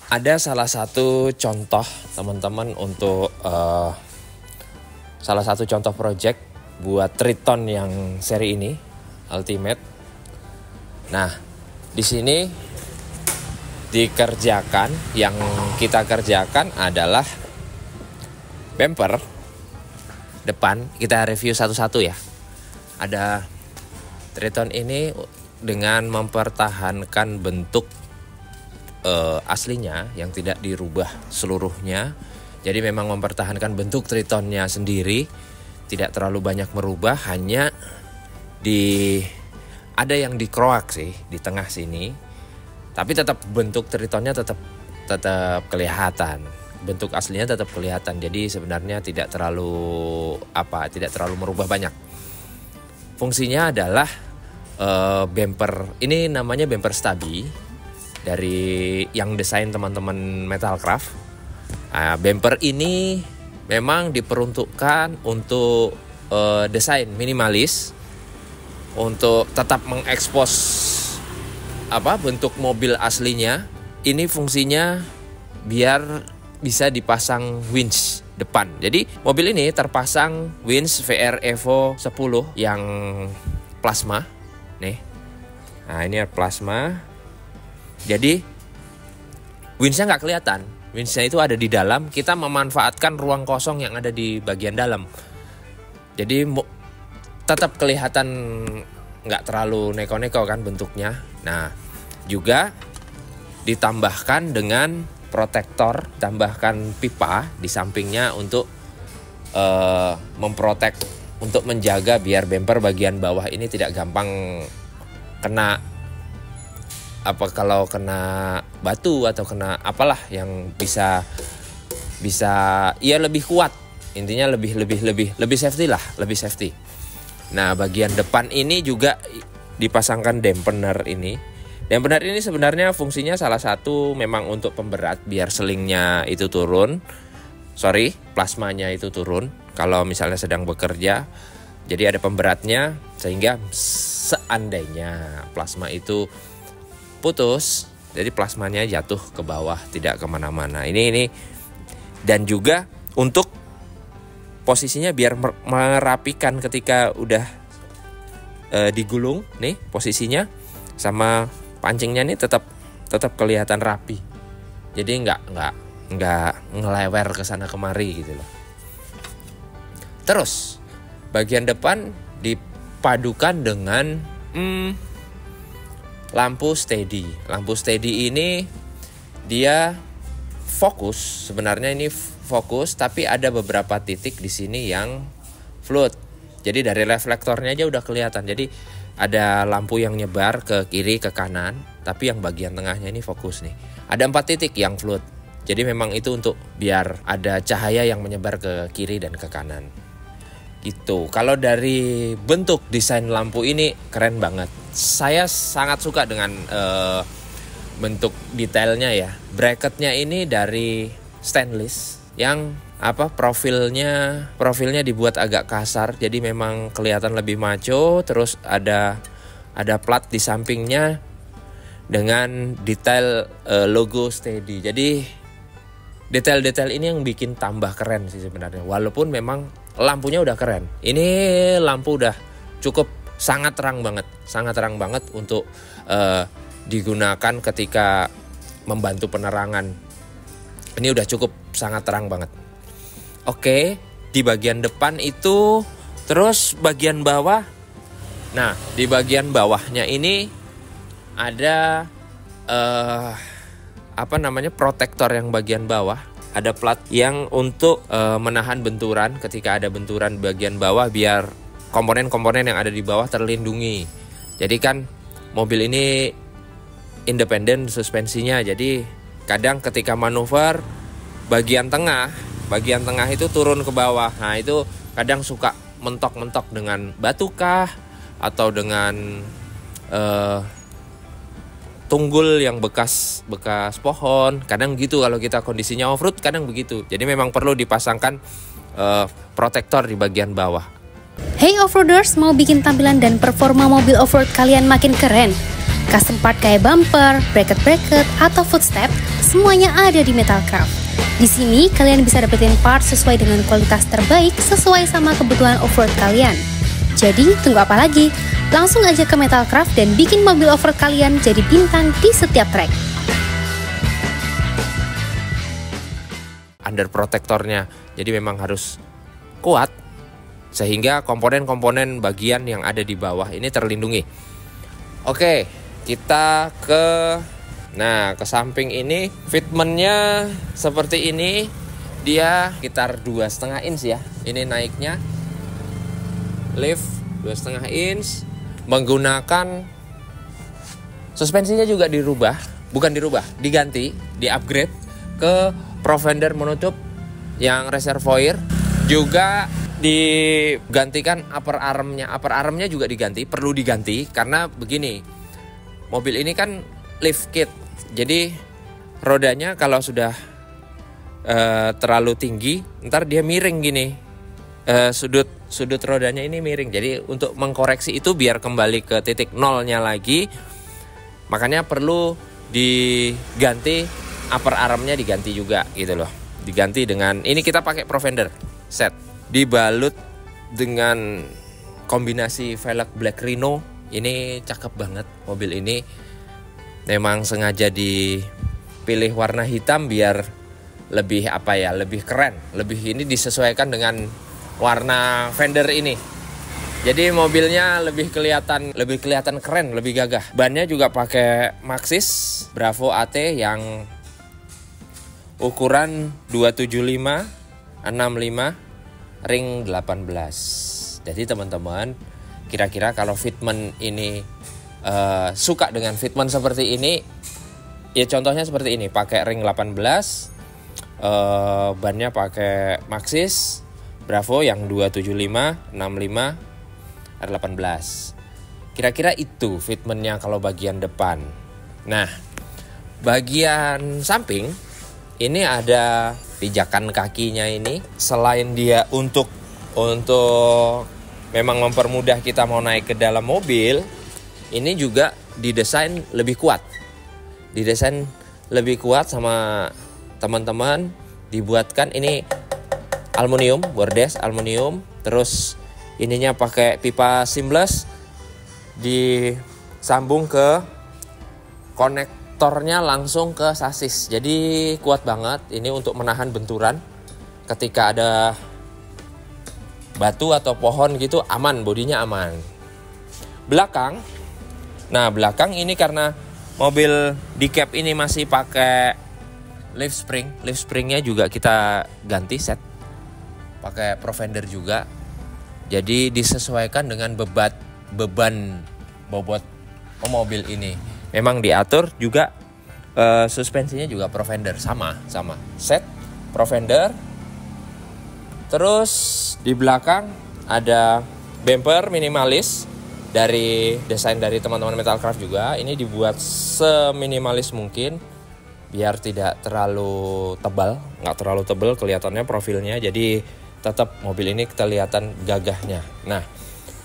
Ada salah satu contoh teman-teman untuk salah satu contoh project buat Triton yang seri ini Ultimate. Nah, di sini yang kita kerjakan adalah bumper depan. Kita review satu-satu ya. Ada Triton ini dengan mempertahankan bentuk aslinya yang tidak dirubah seluruhnya. Jadi memang mempertahankan bentuk Tritonnya sendiri, tidak terlalu banyak merubah, hanya ada yang dikroak sih di tengah sini. Tapi tetap bentuk Tritonnya tetap kelihatan. Bentuk aslinya tetap kelihatan. Jadi sebenarnya tidak terlalu merubah banyak. Fungsinya adalah bumper. Ini namanya bumper Stabi dari yang desain teman-teman Metalcraft. Nah, bumper ini memang diperuntukkan untuk desain minimalis, untuk tetap mengekspos bentuk mobil aslinya. Ini fungsinya biar bisa dipasang winch depan. Jadi mobil ini terpasang winch VR Evo 10 yang plasma nih. Nah, ini plasma. Jadi winch-nya nggak kelihatan. Winch-nya itu ada di dalam. Kita memanfaatkan ruang kosong yang ada di bagian dalam. Jadi tetap kelihatan nggak terlalu neko-neko kan bentuknya. Nah, juga ditambahkan dengan protektor, tambahkan pipa di sampingnya untuk memprotek, untuk menjaga biar bumper bagian bawah ini tidak gampang kena kalau kena batu atau kena apalah yang bisa ya lebih kuat. Intinya lebih safety lah, lebih safety. Nah, bagian depan ini juga dipasangkan dampener ini. Dampener ini sebenarnya fungsinya salah satu memang untuk pemberat biar selingnya itu turun. Plasmanya itu turun kalau misalnya sedang bekerja. Jadi ada pemberatnya sehingga seandainya plasma itu putus, jadi plasmanya jatuh ke bawah, tidak kemana-mana. Ini dan juga untuk posisinya biar merapikan ketika udah digulung nih posisinya, sama pancingnya nih tetap kelihatan rapi. Jadi nggak ngelewer ke sana kemari gitu loh. Terus bagian depan dipadukan dengan lampu steady. Lampu steady ini dia fokus, sebenarnya ini fokus, tapi ada beberapa titik di sini yang float. Jadi dari reflektornya aja udah kelihatan. Jadi ada lampu yang nyebar ke kiri ke kanan, tapi yang bagian tengahnya ini fokus nih. Ada 4 titik yang float. Jadi memang itu untuk biar ada cahaya yang menyebar ke kiri dan ke kanan. Gitu. Kalau dari bentuk desain lampu ini keren banget. Saya sangat suka dengan bentuk detailnya ya. Bracketnya ini dari stainless yang profilnya dibuat agak kasar. Jadi memang kelihatan lebih maco. Terus ada plat di sampingnya dengan detail logo Steady. Jadi detail-detail ini yang bikin tambah keren sih sebenarnya. Walaupun memang lampunya udah keren. Ini lampu udah cukup sangat terang banget untuk digunakan ketika membantu penerangan. Ini udah cukup sangat terang banget. Oke, di bagian depan itu, terus bagian bawah. Nah, di bagian bawahnya ini ada protektor yang bagian bawah. Ada plat yang untuk menahan benturan ketika ada benturan bagian bawah biar komponen-komponen yang ada di bawah terlindungi. Jadi kan mobil ini independen suspensinya. Jadi kadang ketika manuver bagian tengah itu turun ke bawah. Nah, itu kadang suka mentok-mentok dengan batu kah atau dengan tunggul yang bekas pohon. Kadang gitu kalau kita kondisinya off-road, kadang begitu. Jadi memang perlu dipasangkan protektor di bagian bawah. Hey offroaders, mau bikin tampilan dan performa mobil offroad kalian makin keren? Custom part kayak bumper, bracket-bracket, atau footstep semuanya ada di Metalcraft. Di sini kalian bisa dapetin part sesuai dengan kualitas terbaik sesuai sama kebutuhan off-road kalian. Jadi tunggu apa lagi? Langsung aja ke Metalcraft dan bikin mobil off-road kalian jadi bintang di setiap trek. Under protektornya, jadi memang harus kuat sehingga komponen-komponen bagian yang ada di bawah ini terlindungi. Oke, kita ke samping ini. Fitmentnya seperti ini, dia sekitar 2,5 inch ya. Ini naiknya lift 2,5 inch, menggunakan suspensinya juga diganti, di-upgrade ke Profender monocoop yang reservoir, juga digantikan upper armnya juga perlu diganti karena begini, mobil ini kan lift kit, jadi rodanya kalau sudah terlalu tinggi ntar dia miring gini, sudut rodanya ini miring, jadi untuk mengkoreksi itu biar kembali ke titik nolnya lagi, makanya perlu diganti upper armnya, diganti juga gitu loh, diganti dengan ini kita pakai Profender set, dibalut dengan kombinasi velg black Rhino. Ini cakep banget mobil ini, memang sengaja dipilih warna hitam biar lebih lebih keren, ini disesuaikan dengan warna fender ini. Jadi mobilnya lebih kelihatan keren, lebih gagah. Bannya juga pakai Maxxis Bravo AT yang ukuran 275 65 ring 18. Jadi teman-teman, kira-kira kalau fitment ini suka dengan fitment seperti ini, ya contohnya seperti ini, pakai ring 18, bannya pakai Maxxis Bravo yang 275 65 R18. Kira-kira itu fitmentnya kalau bagian depan. Nah, bagian samping ini ada pijakan kakinya ini. Selain dia untuk memang mempermudah kita mau naik ke dalam mobil, ini juga didesain lebih kuat. Sama teman-teman, dibuatkan ini aluminium, bordes aluminium, terus ininya pakai pipa seamless, disambung ke konektornya langsung ke sasis. Jadi kuat banget ini untuk menahan benturan ketika ada batu atau pohon gitu, aman, bodinya aman. Belakang ini karena mobil di cab ini masih pakai lift springnya juga kita ganti set, pakai Profender juga. Jadi disesuaikan dengan beban bobot mobil ini. Memang diatur juga suspensinya juga Profender, sama set Profender. Terus di belakang ada bumper minimalis, dari desain dari teman-teman Metalcraft juga. Ini dibuat seminimalis mungkin biar tidak terlalu tebal, nggak terlalu tebal kelihatannya profilnya. Jadi tetap mobil ini kelihatan gagahnya. Nah,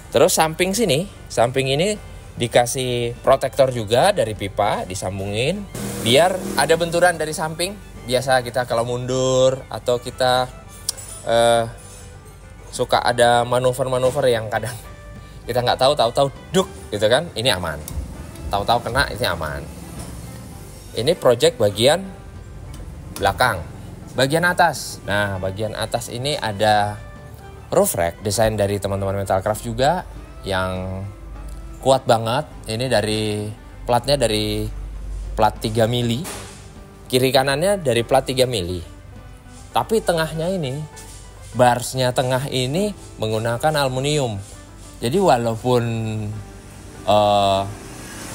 terus samping ini dikasih protektor juga dari pipa, disambungin biar ada benturan dari samping. Biasa kita kalau mundur atau kita suka ada manuver-manuver yang kadang kita nggak tahu duk gitu kan, ini aman. Tahu-tahu kena, ini aman. Ini project bagian belakang. Bagian atas. Nah, bagian atas ini ada roof rack, desain dari teman-teman Metalcraft juga yang kuat banget. Ini platnya dari plat 3 mili. Kiri kanannya dari plat 3 mili. Tapi tengahnya ini, barsnya tengah ini menggunakan aluminium. Jadi walaupun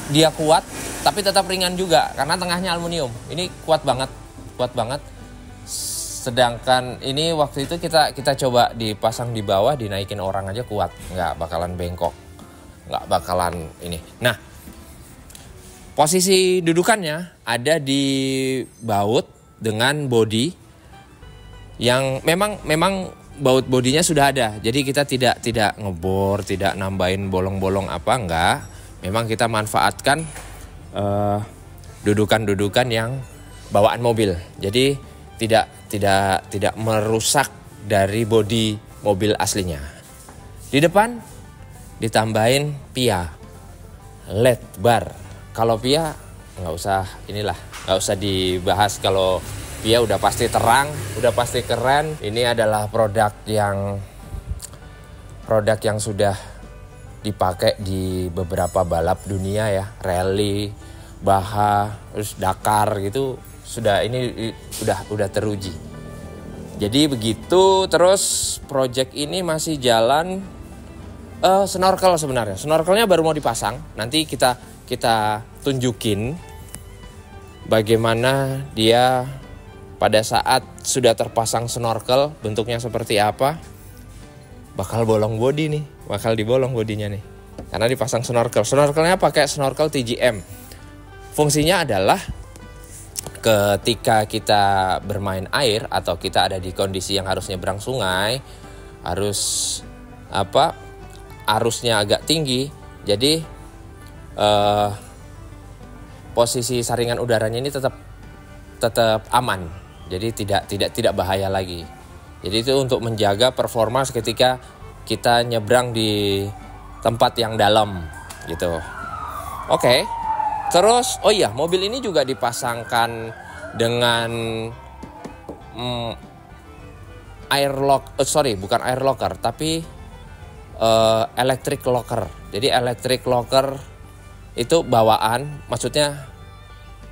dia kuat, tapi tetap ringan juga karena tengahnya aluminium. Ini kuat banget. Sedangkan ini waktu itu kita coba dipasang di bawah, dinaikin orang aja kuat, nggak bakalan bengkok, nggak bakalan ini. Nah, posisi dudukannya ada di baut dengan bodi yang memang baut bodinya sudah ada. Jadi kita tidak ngebor, tidak nambahin bolong-bolong apa, enggak. Memang kita manfaatkan dudukan-dudukan yang bawaan mobil. Jadi tidak merusak dari bodi mobil aslinya. Di depan ditambahin PIA LED bar. Kalau PIA nggak usah dibahas. Kalau PIA udah pasti terang, udah pasti keren. Ini adalah produk yang sudah dipakai di beberapa balap dunia ya, rally, Baha, terus Dakar gitu. Udah teruji. Jadi begitu. Terus project ini masih jalan. Snorkel sebenarnya. Snorkelnya baru mau dipasang. Nanti kita tunjukin bagaimana dia pada saat sudah terpasang snorkel, bentuknya seperti apa. Bakal bolong bodi nih, bakal dibolong bodinya nih. Karena dipasang snorkel. Snorkelnya pakai snorkel TGM. Fungsinya adalah ketika kita bermain air atau kita ada di kondisi yang harus nyebrang sungai, arusnya agak tinggi, jadi posisi saringan udaranya ini tetap aman, jadi tidak bahaya lagi. Jadi itu untuk menjaga performa ketika kita nyebrang di tempat yang dalam gitu. Oke. Terus mobil ini juga dipasangkan dengan bukan air locker tapi electric locker. Jadi electric locker itu bawaan, maksudnya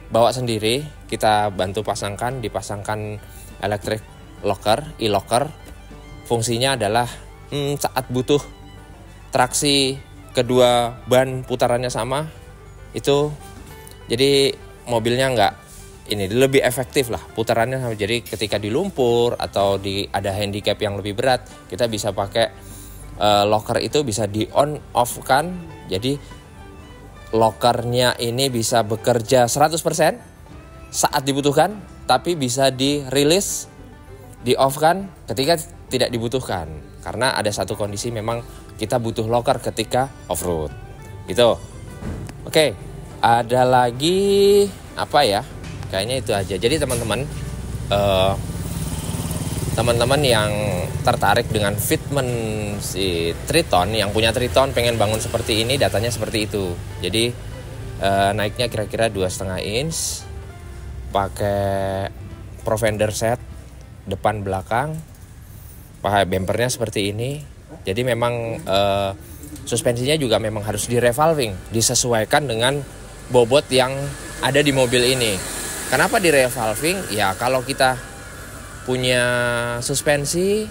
bawa sendiri, kita bantu dipasangkan electric locker, e-locker. Fungsinya adalah saat butuh traksi kedua ban putarannya sama, itu jadi mobilnya lebih efektif lah putarannya. Jadi ketika di lumpur atau ada handicap yang lebih berat, kita bisa pakai locker itu, bisa di on off kan. Jadi lockernya ini bisa bekerja 100% saat dibutuhkan, tapi bisa di-release, di-off-kan ketika tidak dibutuhkan. Karena ada satu kondisi memang kita butuh locker ketika off-road gitu. Oke, ada lagi apa ya? Kayaknya itu aja. Jadi teman-teman yang tertarik dengan fitment si Triton, yang punya Triton pengen bangun seperti ini, datanya seperti itu. Jadi naiknya kira-kira 2,5 inch, pakai Provender set depan belakang, pakai bempernya seperti ini. Jadi memang suspensinya juga memang harus direvolving, disesuaikan dengan bobot yang ada di mobil ini. Kenapa direvolving? Ya kalau kita punya suspensi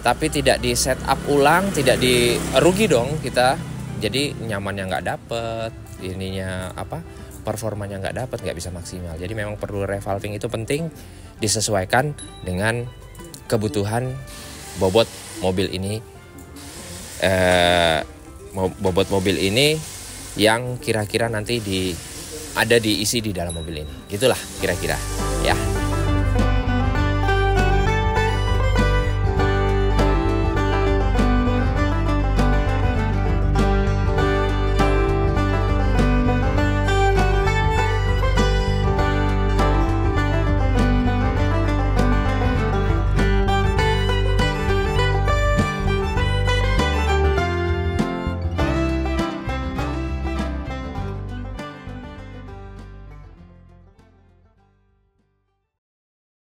tapi tidak di set up ulang, rugi dong kita. Jadi nyamannya nggak dapet, performanya nggak dapet, nggak bisa maksimal. Jadi memang perlu revolving, itu penting, disesuaikan dengan kebutuhan bobot mobil ini. Bobot mobil ini yang kira-kira nanti ada diisi di dalam mobil ini. Gitulah kira-kira.